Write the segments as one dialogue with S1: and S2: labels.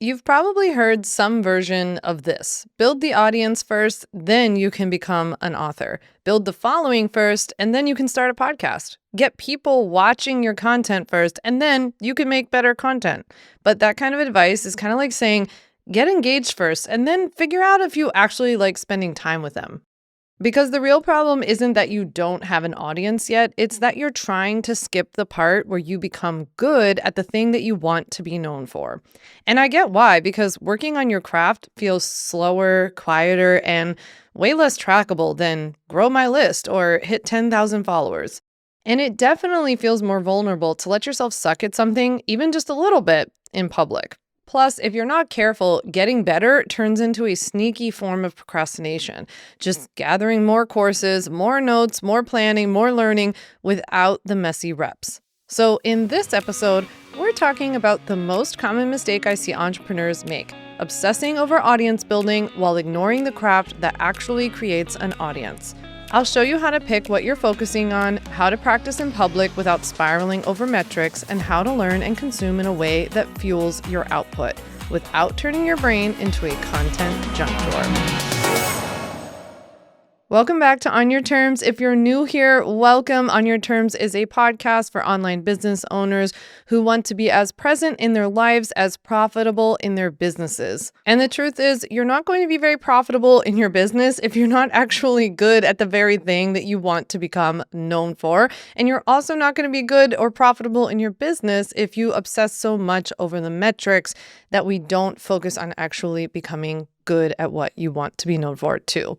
S1: You've probably heard some version of this. Build the audience first, then you can become an author. Build the following first, and then you can start a podcast. Get people watching your content first, and then you can make better content. But that kind of advice is kind of like saying, get engaged first, and then figure out if you actually like spending time with them. Because the real problem isn't that you don't have an audience yet, it's that you're trying to skip the part where you become good at the thing that you want to be known for. And I get why, because working on your craft feels slower, quieter, and way less trackable than grow my list or hit 10,000 followers. And it definitely feels more vulnerable to let yourself suck at something, even just a little bit, in public. Plus, if you're not careful, getting better turns into a sneaky form of procrastination. Just gathering more courses, more notes, more planning, more learning without the messy reps. So in this episode, we're talking about the most common mistake I see entrepreneurs make: obsessing over audience building while ignoring the craft that actually creates an audience. I'll show you how to pick what you're focusing on, how to practice in public without spiraling over metrics, and how to learn and consume in a way that fuels your output without turning your brain into a content junk drawer. Welcome back to On Your Terms. If you're new here, welcome. On Your Terms is a podcast for online business owners who want to be as present in their lives as profitable in their businesses. And the truth is, you're not going to be very profitable in your business if you're not actually good at the very thing that you want to become known for. And you're also not going to be good or profitable in your business if you obsess so much over the metrics that we don't focus on actually becoming good at what you want to be known for too.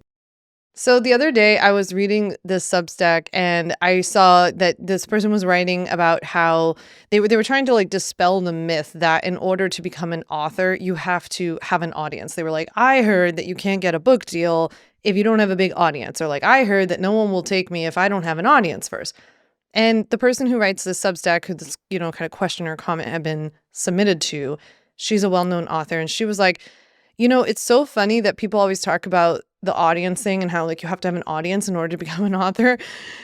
S1: So the other day I was reading this Substack and I saw that this person was writing about how they were trying to like dispel the myth that in order to become an author, you have to have an audience. They were like, I heard that you can't get a book deal if you don't have a big audience. Or like, I heard that no one will take me if I don't have an audience first. And the person who writes this Substack, who this, kind of question or comment had been submitted to, she's a well-known author. And she was like, it's so funny that people always talk about the audience thing and how like you have to have an audience in order to become an author.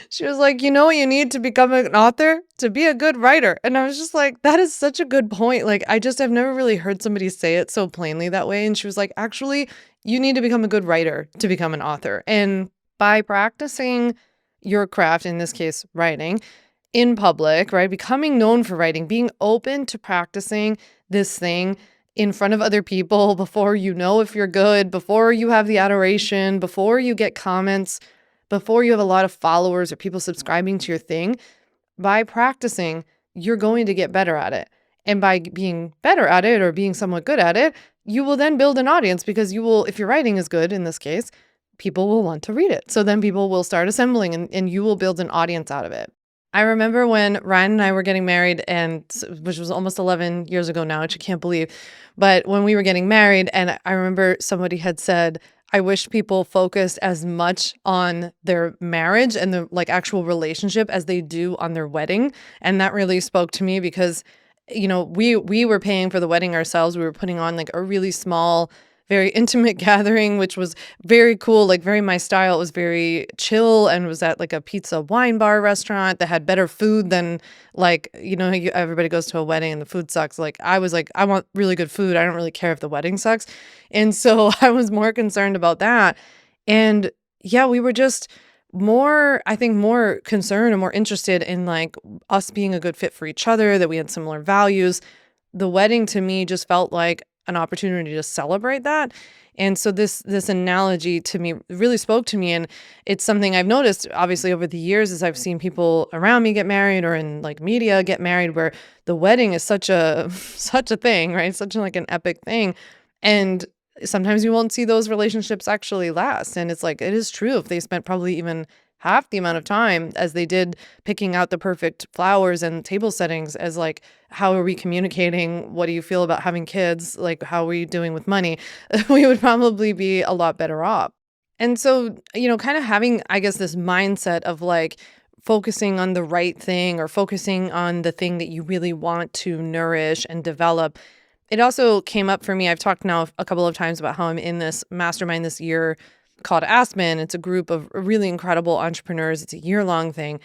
S1: She was like, what you need to become an author? To be a good writer. And I was just like, that is such a good point. Like, I've never really heard somebody say it so plainly that way. And she was like, actually, you need to become a good writer to become an author. And by practicing your craft, in this case, writing, in public, right? Becoming known for writing, being open to practicing this thing in front of other people before you know if you're good, before you have the adoration, before you get comments, before you have a lot of followers or people subscribing to your thing. By practicing, you're going to get better at it. And by being better at it or being somewhat good at it, you will then build an audience because you will, if your writing is good in this case, people will want to read it. So then people will start assembling and you will build an audience out of it. I remember when Ryan and I were getting married, which was almost 11 years ago now, which I can't believe. But when we were getting married, and I remember somebody had said, I wish people focused as much on their marriage and the like actual relationship as they do on their wedding. And that really spoke to me because, we were paying for the wedding ourselves. We were putting on like a really small, very intimate gathering, which was very cool, like very my style. It was very chill and was at like a pizza wine bar restaurant that had better food than like, everybody goes to a wedding and the food sucks. Like I was like, I want really good food. I don't really care if the wedding sucks. And so I was more concerned about that. And yeah, we were just more concerned and more interested in like us being a good fit for each other, that we had similar values. The wedding to me just felt like an opportunity to celebrate that. And so this analogy to me really spoke to me. And it's something I've noticed obviously over the years as I've seen people around me get married or in like media get married, where the wedding is such a thing, right? Such like an epic thing. And sometimes you won't see those relationships actually last. And it's like, it is true if they spent probably even half the amount of time as they did picking out the perfect flowers and table settings as like, how are we communicating? What do you feel about having kids? Like, how are we doing with money? We would probably be a lot better off. And so, kind of having, I guess, this mindset of like focusing on the right thing or focusing on the thing that you really want to nourish and develop. It also came up for me. I've talked now a couple of times about how I'm in this mastermind this year called Aspen. It's a group of really incredible entrepreneurs. It's a year-long thing.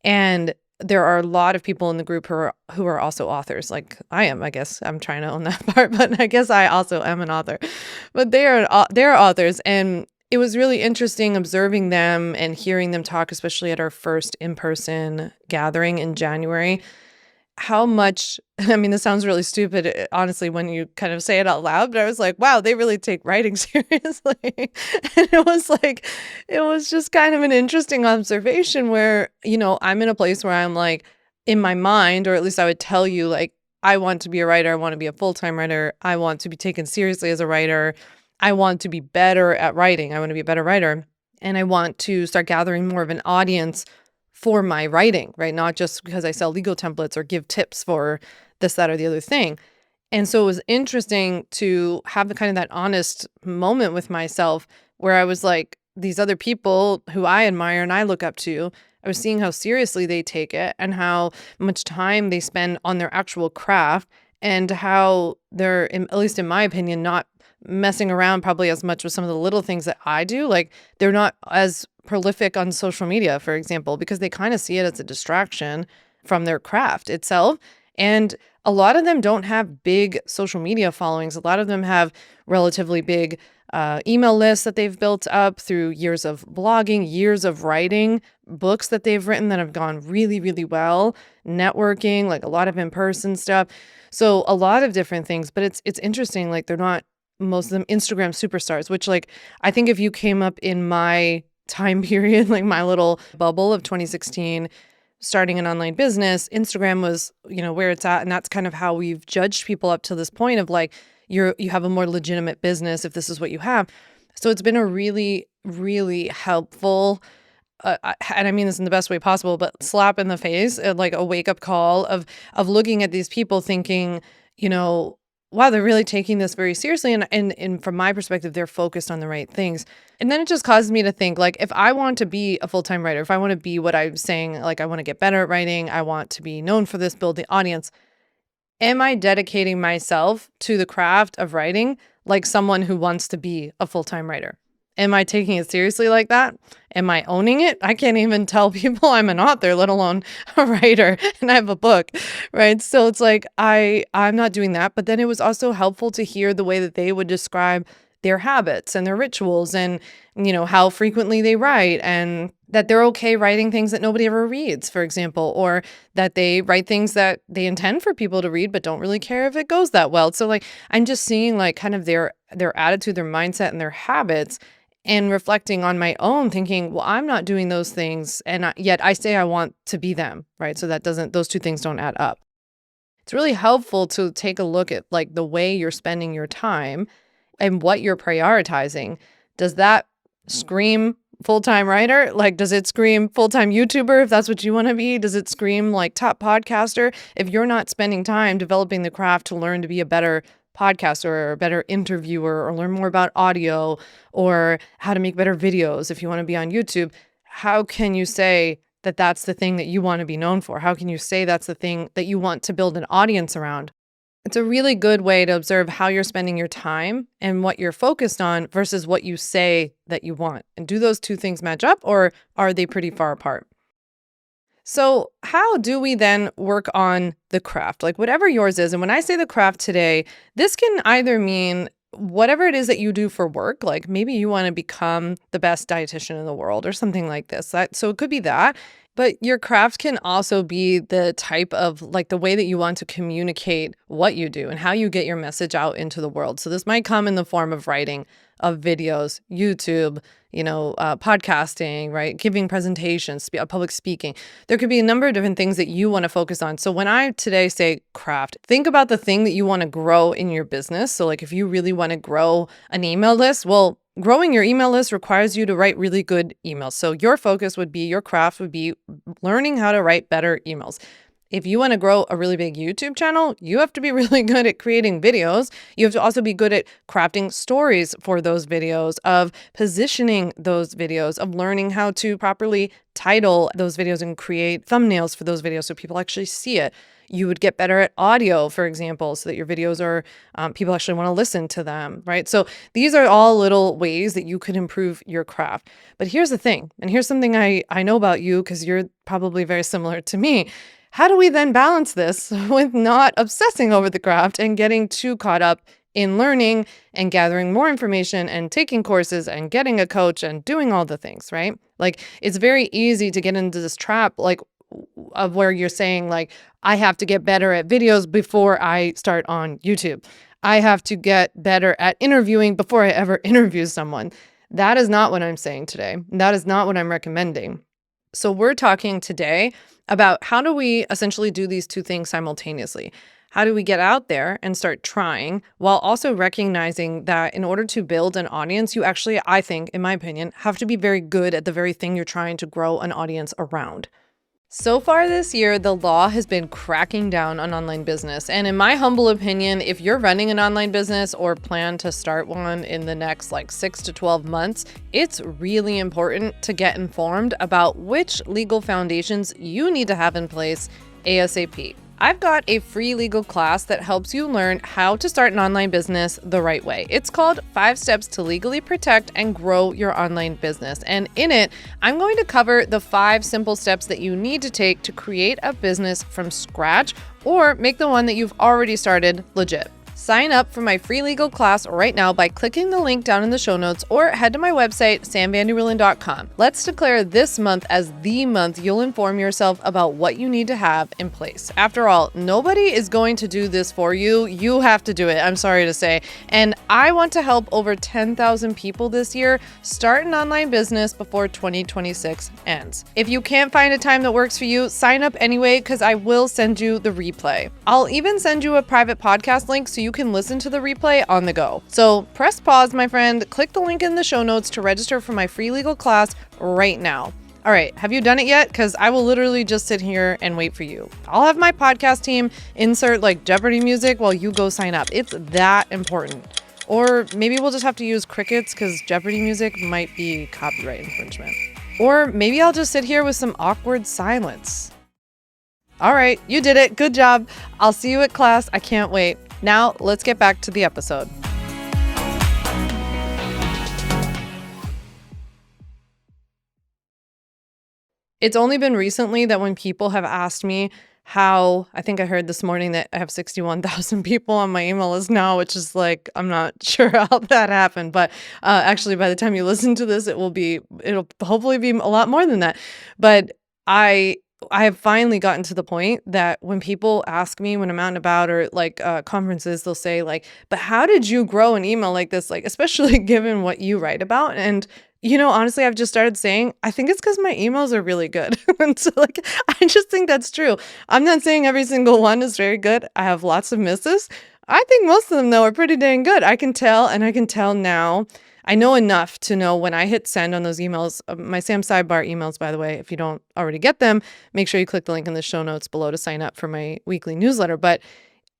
S1: And there are a lot of people in the group who are also authors, like I am. I guess I'm trying to own that part, but I guess I also am an author. But they're authors, and it was really interesting observing them and hearing them talk, especially at our first in-person gathering in January. How much, I mean, this sounds really stupid, honestly, when you kind of say it out loud, but I was like, wow, they really take writing seriously. And it was just kind of an interesting observation where, I'm in a place where I'm like, in my mind, or at least I would tell you, like, I want to be a writer. I want to be a full-time writer. I want to be taken seriously as a writer. I want to be better at writing. I want to be a better writer. And I want to start gathering more of an audience for my writing, right? Not just because I sell legal templates or give tips for this, that, or the other thing. And so it was interesting to have the kind of that honest moment with myself where I was like, these other people who I admire and I look up to, I was seeing how seriously they take it and how much time they spend on their actual craft and how they're, at least in my opinion, not messing around probably as much with some of the little things that I do. Like they're not as prolific on social media, for example, because they kind of see it as a distraction from their craft itself. And a lot of them don't have big social media followings. A lot of them have relatively big email lists that they've built up through years of blogging, years of writing, books that they've written that have gone really, really well, networking, like a lot of in-person stuff. So a lot of different things, but it's interesting. Like they're not, most of them, Instagram superstars, which like, I think if you came up in my time period, like my little bubble of 2016, starting an online business, Instagram was, where it's at. And that's kind of how we've judged people up to this point of like, you have a more legitimate business if this is what you have. So it's been a really, really helpful, and I mean this in the best way possible, but slap in the face, like a wake up call of looking at these people thinking, wow, they're really taking this very seriously. And from my perspective, they're focused on the right things. And then it just caused me to think, like, if I want to be a full-time writer, if I want to be what I'm saying, like I want to get better at writing, I want to be known for this, build the audience, am I dedicating myself to the craft of writing like someone who wants to be a full-time writer? Am I taking it seriously like that? Am I owning it? I can't even tell people I'm an author, let alone a writer, and I have a book, right? So it's like I'm not doing that. But then it was also helpful to hear the way that they would describe their habits and their rituals and, how frequently they write and that they're okay writing things that nobody ever reads, for example, or that they write things that they intend for people to read but don't really care if it goes that well. So like I'm just seeing like kind of their attitude, their mindset, and their habits and reflecting on my own thinking, well, I'm not doing those things. And yet I say I want to be them, right? So those two things don't add up. It's really helpful to take a look at like the way you're spending your time and what you're prioritizing. Does that scream full-time writer? Like, does it scream full-time YouTuber if that's what you want to be? Does it scream like top podcaster? If you're not spending time developing the craft to learn to be a better podcaster or a better interviewer or learn more about audio or how to make better videos if you want to be on YouTube, how can you say that that's the thing that you want to be known for? How can you say that's the thing that you want to build an audience around? It's a really good way to observe how you're spending your time and what you're focused on versus what you say that you want. And do those two things match up, or are they pretty far apart? So how do we then work on the craft? Like whatever yours is. And when I say the craft today, this can either mean whatever it is that you do for work, like maybe you want to become the best dietitian in the world or something like this. So it could be that. But your craft can also be the type of like the way that you want to communicate what you do and how you get your message out into the world. So this might come in the form of writing, of videos, YouTube, podcasting, right? Giving presentations, public speaking. There could be a number of different things that you want to focus on. So when I today say craft, think about the thing that you want to grow in your business. So like if you really want to grow an email list, well, growing your email list requires you to write really good emails. So your focus would be, your craft would be learning how to write better emails. If you want to grow a really big YouTube channel, you have to be really good at creating videos. You have to also be good at crafting stories for those videos, of positioning those videos, of learning how to properly title those videos and create thumbnails for those videos so people actually see it. You would get better at audio, for example, so that your videos are, people actually want to listen to them, right? So these are all little ways that you could improve your craft. But here's the thing, and here's something I know about you because you're probably very similar to me. How do we then balance this with not obsessing over the craft and getting too caught up in learning and gathering more information and taking courses and getting a coach and doing all the things, right? Like, it's very easy to get into this trap, like, of where you're saying, like, I have to get better at videos before I start on YouTube. I have to get better at interviewing before I ever interview someone. That is not what I'm saying today. That is not what I'm recommending. So we're talking today about how do we essentially do these two things simultaneously? How do we get out there and start trying while also recognizing that in order to build an audience, you actually, I think, in my opinion, have to be very good at the very thing you're trying to grow an audience around. So far this year, the law has been cracking down on online business. And in my humble opinion, if you're running an online business or plan to start one in the next 6 to 12 months, it's really important to get informed about which legal foundations you need to have in place ASAP. I've got a free legal class that helps you learn how to start an online business the right way. It's called 5 Steps to Legally Protect and Grow Your Online Business. And in it, I'm going to cover the 5 simple steps that you need to take to create a business from scratch or make the one that you've already started legit. Sign up for my free legal class right now by clicking the link down in the show notes or head to my website, samvanderwielen.com. Let's declare this month as the month you'll inform yourself about what you need to have in place. After all, nobody is going to do this for you. You have to do it, I'm sorry to say. And I want to help over 10,000 people this year start an online business before 2026 ends. If you can't find a time that works for you, sign up anyway because I will send you the replay. I'll even send you a private podcast link so you can listen to the replay on the go. So press pause, my friend, click the link in the show notes to register for my free legal class right now. All right, have you done it yet? Because I will literally just sit here and wait for you. I'll have my podcast team insert Jeopardy music while you go sign up. It's that important. Or maybe we'll just have to use crickets because Jeopardy music might be copyright infringement. Or maybe I'll just sit here with some awkward silence. All right, you did it. Good job. I'll see you at class. I can't wait. Now, let's get back to the episode. It's only been recently that when people have asked me how, I think I heard this morning that I have 61,000 people on my email list now, which is I'm not sure how that happened, but actually by the time you listen to this, it'll hopefully be a lot more than that. But I have finally gotten to the point that when people ask me when I'm out and about or conferences, they'll say but how did you grow an email like this? Especially given what you write about. And, honestly, I've just started saying, I think it's because my emails are really good. And so I just think that's true. I'm not saying every single one is very good. I have lots of misses. I think most of them though are pretty dang good. I can tell, and I can tell now. I know enough to know when I hit send on those emails, my Sam Sidebar emails, by the way, if you don't already get them, make sure you click the link in the show notes below to sign up for my weekly newsletter. But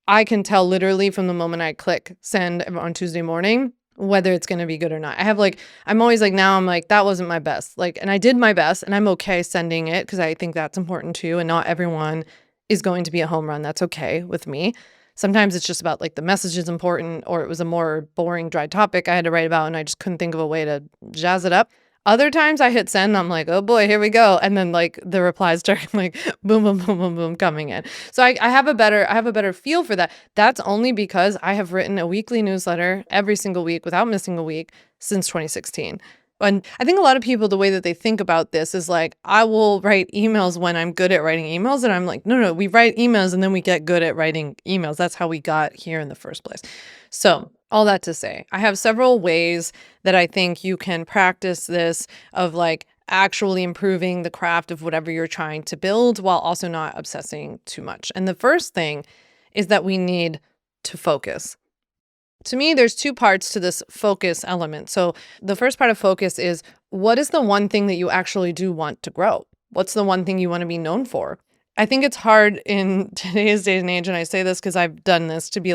S1: I can tell literally from the moment I click send on Tuesday morning, whether it's going to be good or not. I'm always now that wasn't my best. And I did my best and I'm okay sending it because I think that's important too. And not everyone is going to be a home run. That's okay with me. Sometimes it's just about the message is important or it was a more boring, dry topic I had to write about and I just couldn't think of a way to jazz it up. Other times I hit send and I'm oh boy, here we go. And then the replies start boom, boom, boom, boom, boom coming in. So I have a better feel for that. That's only because I have written a weekly newsletter every single week without missing a week since 2016. And I think a lot of people, the way that they think about this is I will write emails when I'm good at writing emails. And I'm no, we write emails and then we get good at writing emails. That's how we got here in the first place. So all that to say, I have several ways that I think you can practice this of actually improving the craft of whatever you're trying to build while also not obsessing too much. And the first thing is that we need to focus. To me, there's 2 parts to this focus element. So the first part of focus is, what is the one thing that you actually do want to grow? What's the one thing you want to be known for? I think it's hard in today's day and age, and I say this because I've done this, to be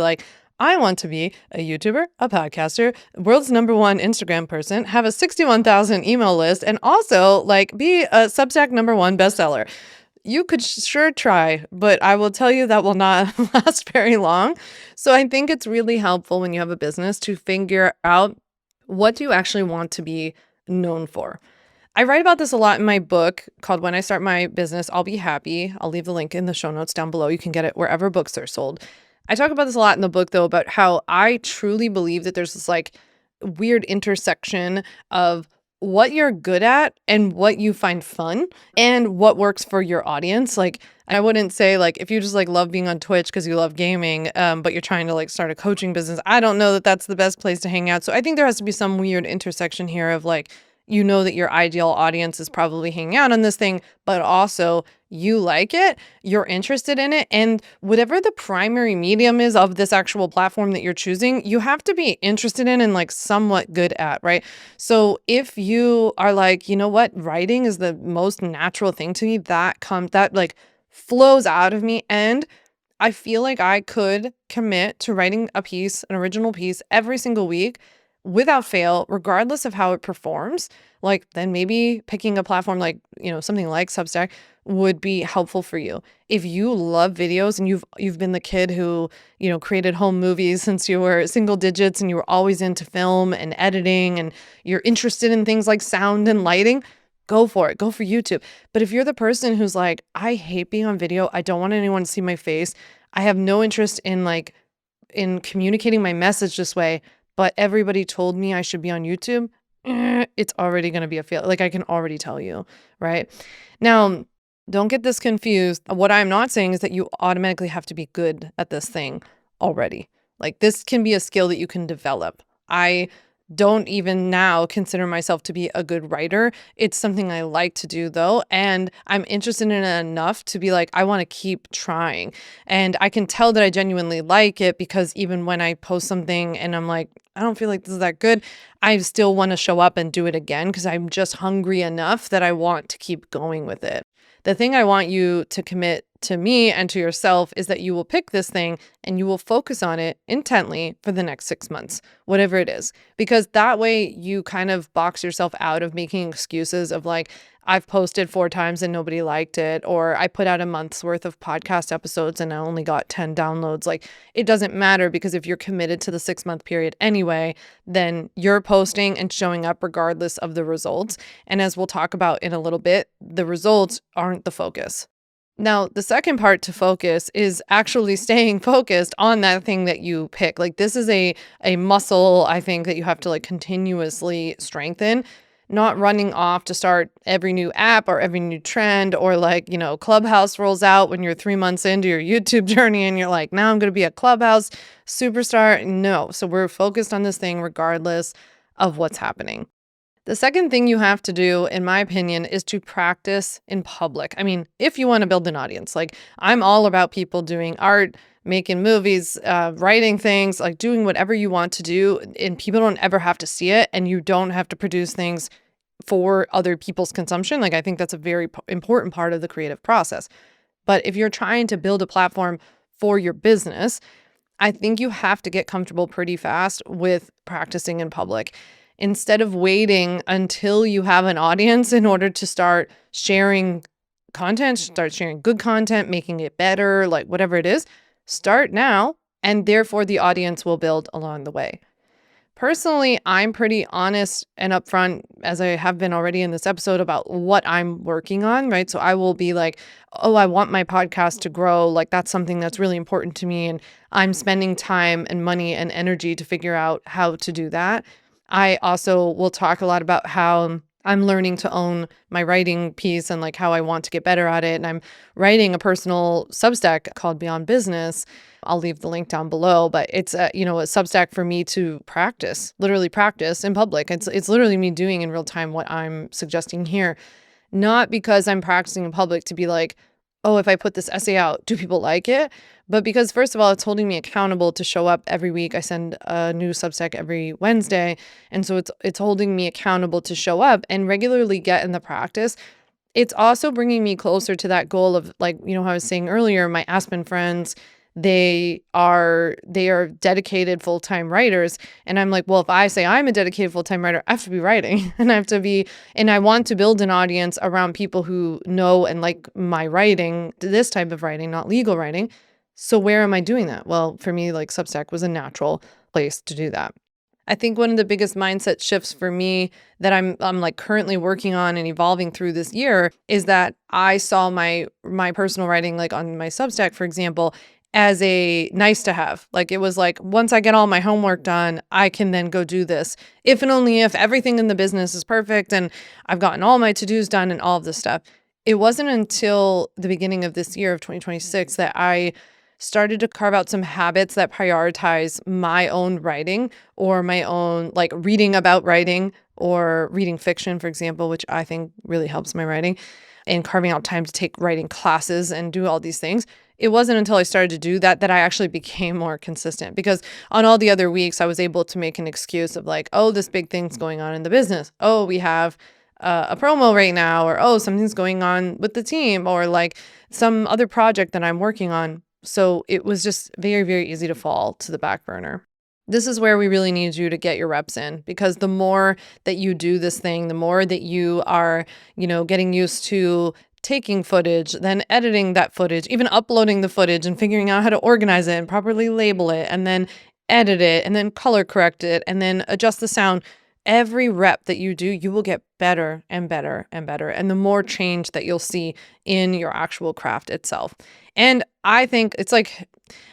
S1: I want to be a YouTuber, a podcaster, world's #1 Instagram person, have a 61,000 email list, and also be a Substack #1 bestseller. You could sure try, but I will tell you that will not last very long. So I think it's really helpful when you have a business to figure out what do you actually want to be known for. I write about this a lot in my book called When I Start My Business, I'll Be Happy. I'll leave the link in the show notes down below. You can get it wherever books are sold. I talk about this a lot in the book, though, about how I truly believe that there's this like weird intersection of what you're good at and what you find fun and what works for your audience. Like, I wouldn't say like if you just like love being on Twitch because you love gaming, but you're trying to like start a coaching business, I don't know that that's the best place to hang out. So I think there has to be some weird intersection here of like, you know that your ideal audience is probably hanging out on this thing, but also you like it, you're interested in it, and whatever the primary medium is of this actual platform that you're choosing, you have to be interested in and like somewhat good at, right? So if you are like, you know what, writing is the most natural thing to me, that like flows out of me, and I feel like I could commit to writing a piece, an original piece every single week without fail, regardless of how it performs, like then maybe picking a platform like, something like Substack would be helpful for you. If you love videos and you've been the kid who, created home movies since you were single digits and you were always into film and editing and you're interested in things like sound and lighting, go for it. Go for YouTube. But if you're the person who's like, I hate being on video, I don't want anyone to see my face, I have no interest in communicating my message this way, but everybody told me I should be on YouTube, it's already going to be a fail. Like I can already tell you, right? Now, don't get this confused. What I'm not saying is that you automatically have to be good at this thing already. Like this can be a skill that you can develop. I don't even now consider myself to be a good writer. It's something I like to do though. And I'm interested in it enough to be like, I want to keep trying. And I can tell that I genuinely like it because even when I post something and I'm like, I don't feel like this is that good, I still want to show up and do it again because I'm just hungry enough that I want to keep going with it. The thing I want you to commit to me and to yourself is that you will pick this thing and you will focus on it intently for the next 6 months, whatever it is, because that way you kind of box yourself out of making excuses of like, I've posted 4 times and nobody liked it, or I put out a month's worth of podcast episodes and I only got 10 downloads. Like it doesn't matter because if you're committed to the 6-month period anyway, then you're posting and showing up regardless of the results. And as we'll talk about in a little bit, the results aren't the focus. Now, the second part to focus is actually staying focused on that thing that you pick. Like this is a muscle, I think, that you have to like continuously strengthen, not running off to start every new app or every new trend or like, Clubhouse rolls out when you're 3 months into your YouTube journey and you're like, now I'm going to be a Clubhouse superstar. No. So we're focused on this thing regardless of what's happening. The second thing you have to do, in my opinion, is to practice in public. I mean, if you want to build an audience, like I'm all about people doing art, making movies, writing things, like doing whatever you want to do, and people don't ever have to see it, and you don't have to produce things for other people's consumption. Like I think that's a very important part of the creative process. But if you're trying to build a platform for your business, I think you have to get comfortable pretty fast with practicing in public. Instead of waiting until you have an audience in order to start sharing content, start sharing good content, making it better, like whatever it is, start now, and therefore the audience will build along the way. Personally, I'm pretty honest and upfront, as I have been already in this episode, about what I'm working on, right? So I will be like, oh, I want my podcast to grow. Like that's something that's really important to me. And I'm spending time and money and energy to figure out how to do that. I also will talk a lot about how I'm learning to own my writing piece and like how I want to get better at it. And I'm writing a personal Substack called Beyond Business. I'll leave the link down below, but it's a Substack for me to practice, literally practice in public. It's literally me doing in real time what I'm suggesting here, not because I'm practicing in public to be like, oh, if I put this essay out, do people like it? But because first of all, it's holding me accountable to show up every week. I send a new Substack every Wednesday. And so it's holding me accountable to show up and regularly get in the practice. It's also bringing me closer to that goal of like, how I was saying earlier, my Aspen friends, they are dedicated full-time writers. And I'm like, well, if I say I'm a dedicated full-time writer, I have to be writing and I want to build an audience around people who know and like my writing, this type of writing, not legal writing. So where am I doing that? Well, for me, like Substack was a natural place to do that. I think one of the biggest mindset shifts for me that I'm like currently working on and evolving through this year is that I saw my personal writing, like on my Substack, for example, as a nice to have. Like it was like, once I get all my homework done, I can then go do this. If and only if everything in the business is perfect and I've gotten all my to-dos done and all of this stuff. It wasn't until the beginning of this year of 2026 that I started to carve out some habits that prioritize my own writing or my own like reading about writing or reading fiction, for example, which I think really helps my writing, and carving out time to take writing classes and do all these things. It wasn't until I started to do that that I actually became more consistent, because on all the other weeks, I was able to make an excuse of like, oh, this big thing's going on in the business. Oh, we have a promo right now, or oh, something's going on with the team, or like some other project that I'm working on. So it was just very, very easy to fall to the back burner. This is where we really need you to get your reps in, because the more that you do this thing, the more that you are, getting used to taking footage, then editing that footage, even uploading the footage and figuring out how to organize it and properly label it, and then edit it, and then color correct it, and then adjust the sound. Every rep that you do, you will get better and better and better. And the more change that you'll see in your actual craft itself. And I think it's like,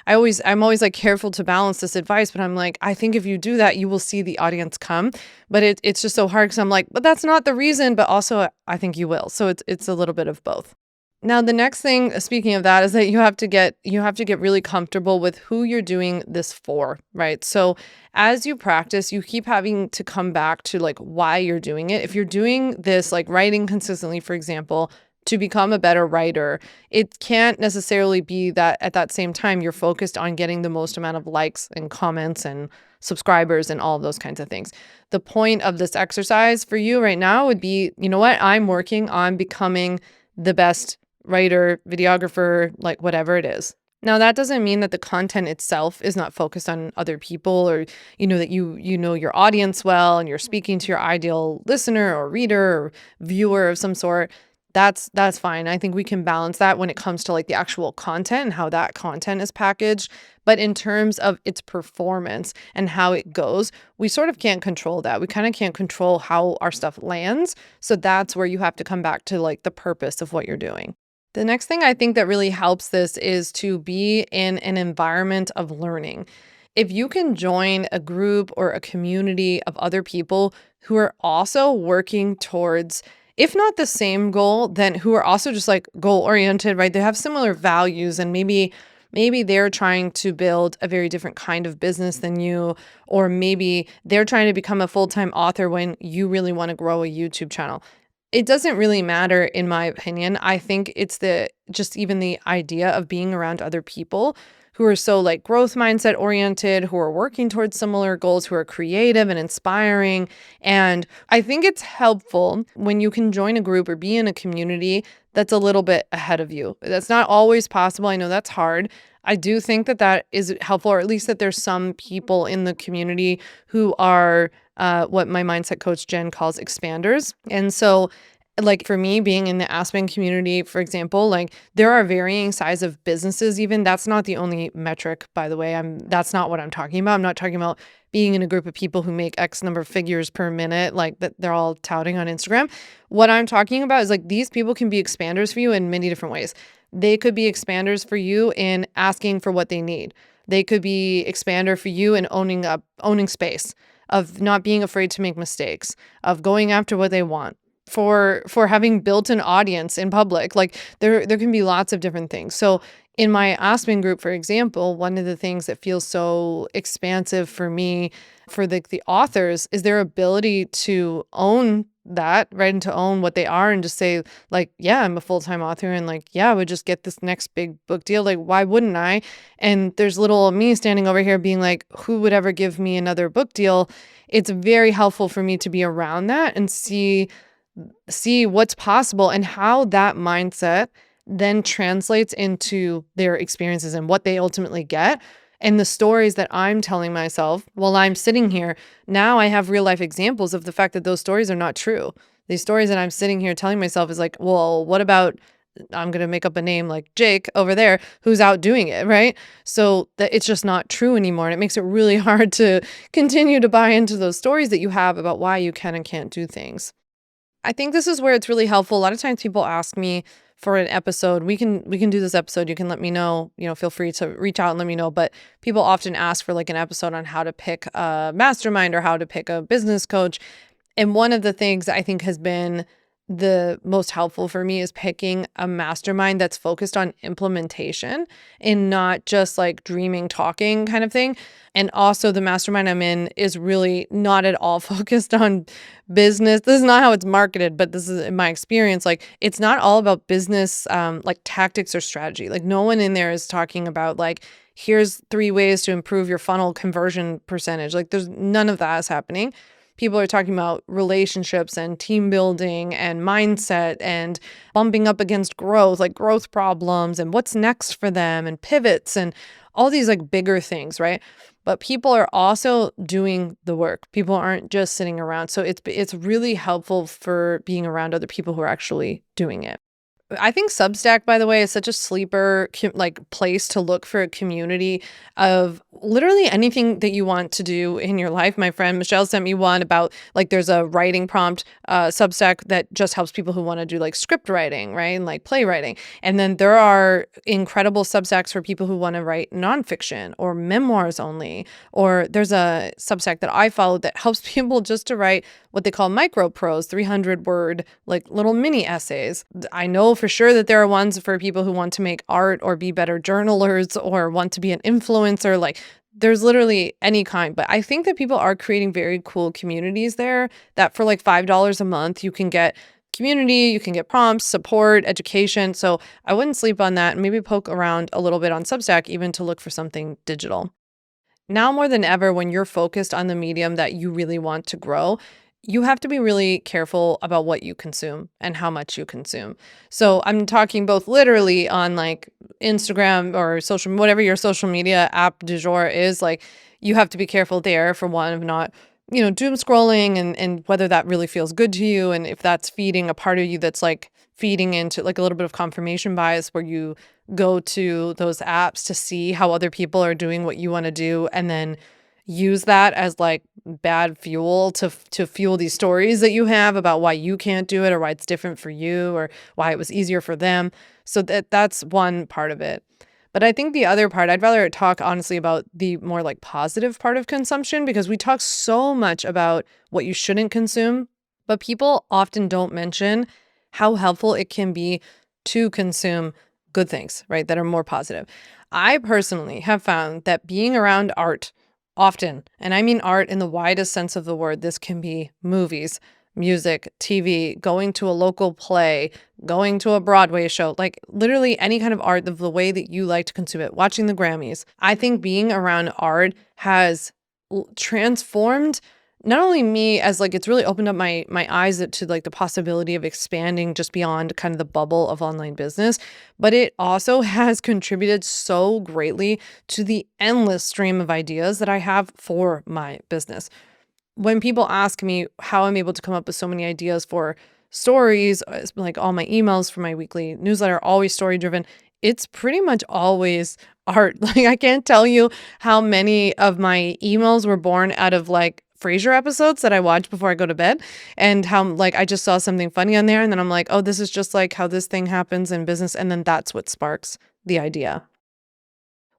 S1: I'm always like careful to balance this advice, but I'm like, I think if you do that, you will see the audience come. But it's just so hard because I'm like, but that's not the reason. But also, I think you will. So it's a little bit of both. Now, the next thing, speaking of that, is that you have to get really comfortable with who you're doing this for, right? So as you practice, you keep having to come back to like why you're doing it. If you're doing this, like writing consistently, for example, to become a better writer, it can't necessarily be that at that same time you're focused on getting the most amount of likes and comments and subscribers and all of those kinds of things. The point of this exercise for you right now would be, you know what? I'm working on becoming the best writer, videographer, like whatever it is. Now, that doesn't mean that the content itself is not focused on other people, or, that you know your audience well and you're speaking to your ideal listener or reader or viewer of some sort. That's fine. I think we can balance that when it comes to like the actual content and how that content is packaged. But in terms of its performance and how it goes, we sort of can't control that. We kind of can't control how our stuff lands. So that's where you have to come back to like the purpose of what you're doing. The next thing I think that really helps this is to be in an environment of learning. If you can join a group or a community of other people who are also working towards, if not the same goal, then who are also just like goal oriented, right? They have similar values, and maybe they're trying to build a very different kind of business than you, or maybe they're trying to become a full-time author when you really want to grow a YouTube channel. It doesn't really matter, in my opinion. I think it's just even the idea of being around other people who are so like growth mindset oriented, who are working towards similar goals, who are creative and inspiring. And I think it's helpful when you can join a group or be in a community that's a little bit ahead of you. That's not always possible. I know that's hard. I do think that is helpful, or at least that there's some people in the community who are what my mindset coach Jen calls expanders. And so like for me, being in the Aspen community, for example, like there are varying size of businesses. Even that's not the only metric, by the way. That's not what I'm talking about. I'm not talking about being in a group of people who make X number of figures per minute, like that they're all touting on Instagram. What I'm talking about is like these people can be expanders for you in many different ways. They could be expanders for you in asking for what they need. They could be expander for you in owning space, of not being afraid to make mistakes, of going after what they want, for having built an audience in public. Like there can be lots of different things. So in my Aspen group, for example, one of the things that feels so expansive for me, for the authors, is their ability to own that, right? And to own what they are and just say like, yeah, I'm a full-time author, and like, yeah, I would just get this next big book deal. Like, why wouldn't I? And there's little me standing over here being like, who would ever give me another book deal? It's very helpful for me to be around that and see what's possible and how that mindset then translates into their experiences and what they ultimately get. And the stories that I'm telling myself while I'm sitting here, now I have real life examples of the fact that those stories are not true. These stories that I'm sitting here telling myself is like, well, what about, I'm going to make up a name like Jake over there who's out doing it, right? So that it's just not true anymore. And it makes it really hard to continue to buy into those stories that you have about why you can and can't do things. I think this is where it's really helpful. A lot of times people ask me for an episode. We can do this episode. You can let me know, feel free to reach out and let me know. But people often ask for like an episode on how to pick a mastermind or how to pick a business coach. And one of the things I think has been the most helpful for me is picking a mastermind that's focused on implementation and not just like dreaming, talking kind of thing. And also, the mastermind I'm in is really not at all focused on business. This is not how it's marketed, but this is in my experience. Like, it's not all about business, like tactics or strategy. Like, no one in there is talking about like, here's 3 ways to improve your funnel conversion percentage. Like, there's none of that is happening. People are talking about relationships and team building and mindset and bumping up against growth, like growth problems and what's next for them and pivots and all these like bigger things, right? But people are also doing the work. People aren't just sitting around. So it's really helpful for being around other people who are actually doing it. I think Substack, by the way, is such a sleeper like place to look for a community of literally anything that you want to do in your life. My friend Michelle sent me one about like there's a writing prompt Substack that just helps people who want to do like script writing, right? And like playwriting. And then there are incredible Substacks for people who want to write nonfiction or memoirs only. Or there's a Substack that I followed that helps people just to write what they call micro prose, 300 word, like little mini essays. I know for sure that there are ones for people who want to make art or be better journalers or want to be an influencer. Like there's literally any kind. But I think that people are creating very cool communities there that for like $5 a month, you can get community, you can get prompts, support, education. So I wouldn't sleep on that and maybe poke around a little bit on Substack even to look for something digital. Now more than ever, when you're focused on the medium that you really want to grow, you have to be really careful about what you consume and how much you consume. So I'm talking both literally on like Instagram or social, whatever your social media app du jour is, like you have to be careful there for one of not, doom scrolling and whether that really feels good to you. And if that's feeding a part of you that's like feeding into like a little bit of confirmation bias where you go to those apps to see how other people are doing what you want to do and then use that as like bad fuel to fuel these stories that you have about why you can't do it or why it's different for you or why it was easier for them. So that's one part of it. But I think the other part, I'd rather talk honestly about the more like positive part of consumption because we talk so much about what you shouldn't consume, but people often don't mention how helpful it can be to consume good things, right? That are more positive. I personally have found that being around art often, and I mean art in the widest sense of the word, this can be movies, music, TV, going to a local play, going to a Broadway show, like literally any kind of art of the way that you like to consume it, watching the Grammys. I think being around art has transformed not only me as like it's really opened up my eyes to like the possibility of expanding just beyond kind of the bubble of online business, but it also has contributed so greatly to the endless stream of ideas that I have for my business. When people ask me how I'm able to come up with so many ideas for stories, like all my emails for my weekly newsletter are always story driven. It's pretty much always art. Like I can't tell you how many of my emails were born out of like Frasier episodes that I watch before I go to bed and how like I just saw something funny on there and then I'm like, oh, this is just like how this thing happens in business. And then that's what sparks the idea.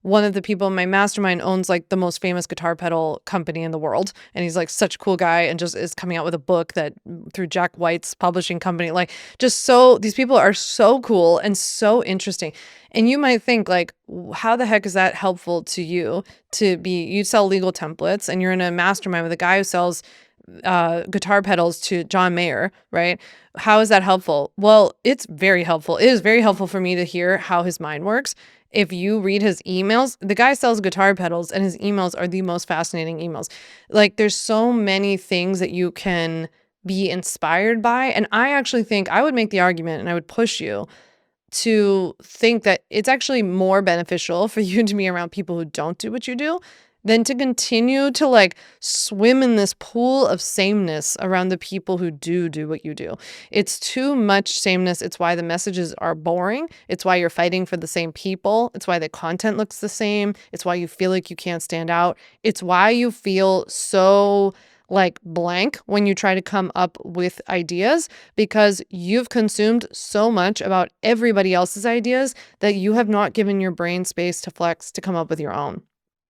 S1: One of the people in my mastermind owns like the most famous guitar pedal company in the world. And he's like such a cool guy and just is coming out with a book that through Jack White's publishing company, like just so these people are so cool and so interesting. And you might think like, how the heck is that helpful to you you sell legal templates and you're in a mastermind with a guy who sells guitar pedals to John Mayer, right? How is that helpful? Well, it's very helpful. It is very helpful for me to hear how his mind works. If you read his emails, the guy sells guitar pedals and his emails are the most fascinating emails. Like there's so many things that you can be inspired by. And I actually think I would make the argument and I would push you to think that it's actually more beneficial for you to be around people who don't do what you do than to continue to like swim in this pool of sameness around the people who do what you do. It's too much sameness. It's why the messages are boring. It's why you're fighting for the same people. It's why the content looks the same. It's why you feel like you can't stand out. It's why you feel so like blank when you try to come up with ideas, because you've consumed so much about everybody else's ideas that you have not given your brain space to flex to come up with your own.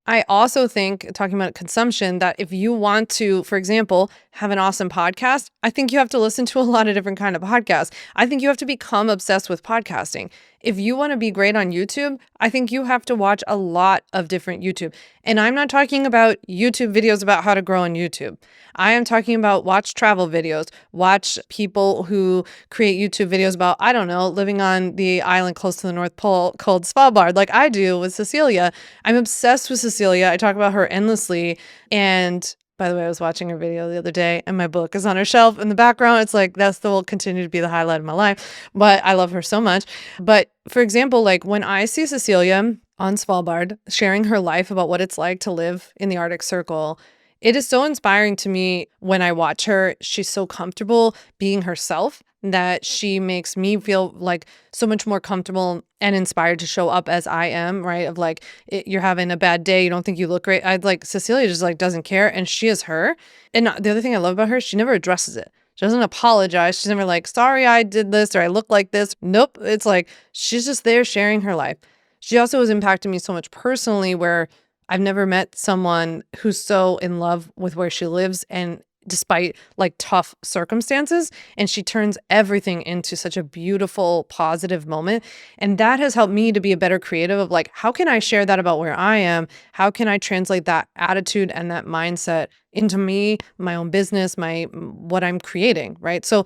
S1: I also think, talking about consumption, that if you want to, for example, have an awesome podcast, I think you have to listen to a lot of different kind of podcasts. I think you have to become obsessed with podcasting. If you want to be great on YouTube, I think you have to watch a lot of different YouTube. And I'm not talking about YouTube videos about how to grow on YouTube. I am talking about watch travel videos, watch people who create YouTube videos about, I don't know, living on the island close to the North Pole called Svalbard, like I do with Cecilia. I'm obsessed with Cecilia. I talk about her endlessly. And by the way, I was watching her video the other day and my book is on her shelf in the background. It's like, that will continue to be the highlight of my life, but I love her so much. But for example, like when I see Cecilia on Svalbard sharing her life about what it's like to live in the Arctic Circle, it is so inspiring to me when I watch her. She's so comfortable being herself that she makes me feel like so much more comfortable and inspired to show up as I am, right? Of like, you're having a bad day, you don't think you look great. I'd like, Cecilia just like doesn't care, and she is her. And the other thing I love about her, she never addresses it. She doesn't apologize. She's never like, sorry, I did this or I look like this. Nope. It's like, she's just there sharing her life. She also has impacted me so much personally, where I've never met someone who's so in love with where she lives, and despite like tough circumstances, and she turns everything into such a beautiful, positive moment. And that has helped me to be a better creative of like, how can I share that about where I am? How can I translate that attitude and that mindset into me, my own business, what I'm creating, right? So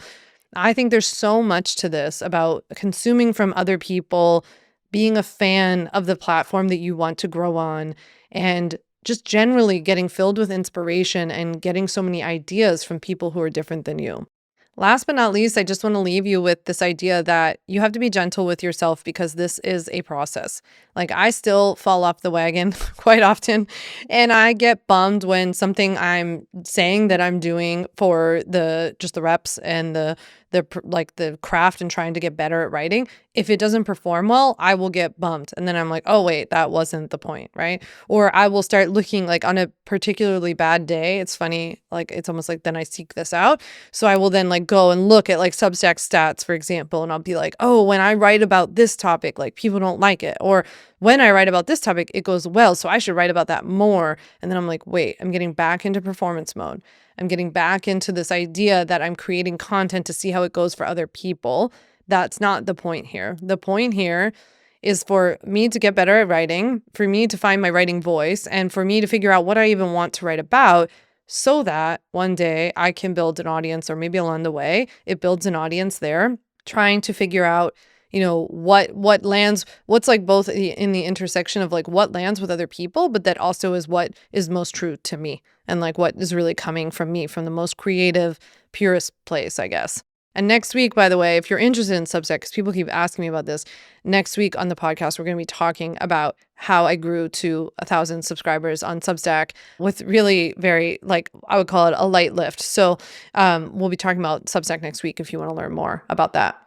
S1: I think there's so much to this about consuming from other people, being a fan of the platform that you want to grow on, and just generally getting filled with inspiration and getting so many ideas from people who are different than you. Last but not least, I just want to leave you with this idea that you have to be gentle with yourself, because this is a process. Like, I still fall off the wagon quite often, and I get bummed when something I'm saying that I'm doing for the reps and the craft and trying to get better at writing, if it doesn't perform well, I will get bummed. And then I'm like, oh wait, that wasn't the point, right? Or I will start looking like on a particularly bad day. It's funny, like it's almost like then I seek this out. So I will then like go and look at like Substack stats, for example, and I'll be like, oh, when I write about this topic, like people don't like it. Or when I write about this topic, it goes well, so I should write about that more. And then I'm like, wait, I'm getting back into performance mode. I'm getting back into this idea that I'm creating content to see how it goes for other people. That's not the point here. The point here is for me to get better at writing, for me to find my writing voice, and for me to figure out what I even want to write about, so that one day I can build an audience, or maybe along the way, it builds an audience there, trying to figure out, you know, what lands, what's like both in the intersection of like what lands with other people, but that also is what is most true to me, and like what is really coming from me, from the most creative, purest place, I guess. And next week, by the way, if you're interested in Substack, because people keep asking me about this, next week on the podcast, we're going to be talking about how I grew to 1,000 subscribers on Substack with really very, like, I would call it a light lift. So we'll be talking about Substack next week if you want to learn more about that.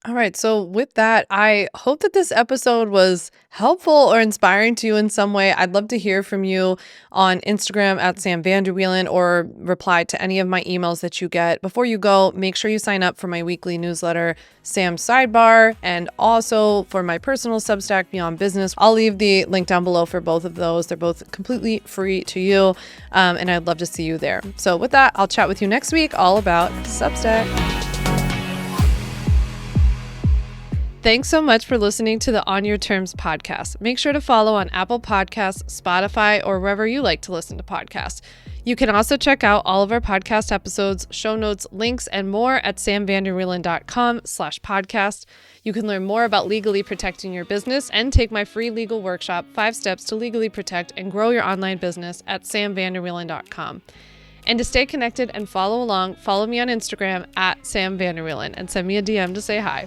S1: All right. So with that, I hope that this episode was helpful or inspiring to you in some way. I'd love to hear from you on Instagram at Sam Vander Wielen, or reply to any of my emails that you get. Before you go, make sure you sign up for my weekly newsletter, Sam Sidebar, and also for my personal Substack, Beyond Business. I'll leave the link down below for both of those. They're both completely free to you, and I'd love to see you there. So with that, I'll chat with you next week all about Substack. Thanks so much for listening to the On Your Terms podcast. Make sure to follow on Apple Podcasts, Spotify, or wherever you like to listen to podcasts. You can also check out all of our podcast episodes, show notes, links, and more at samvanderwielen.com/podcast. You can learn more about legally protecting your business and take my free legal workshop, 5 Steps to Legally Protect and Grow Your Online Business, at samvanderwielen.com. And to stay connected and follow along, follow me on Instagram at Sam Vander Wielen and send me a DM to say hi.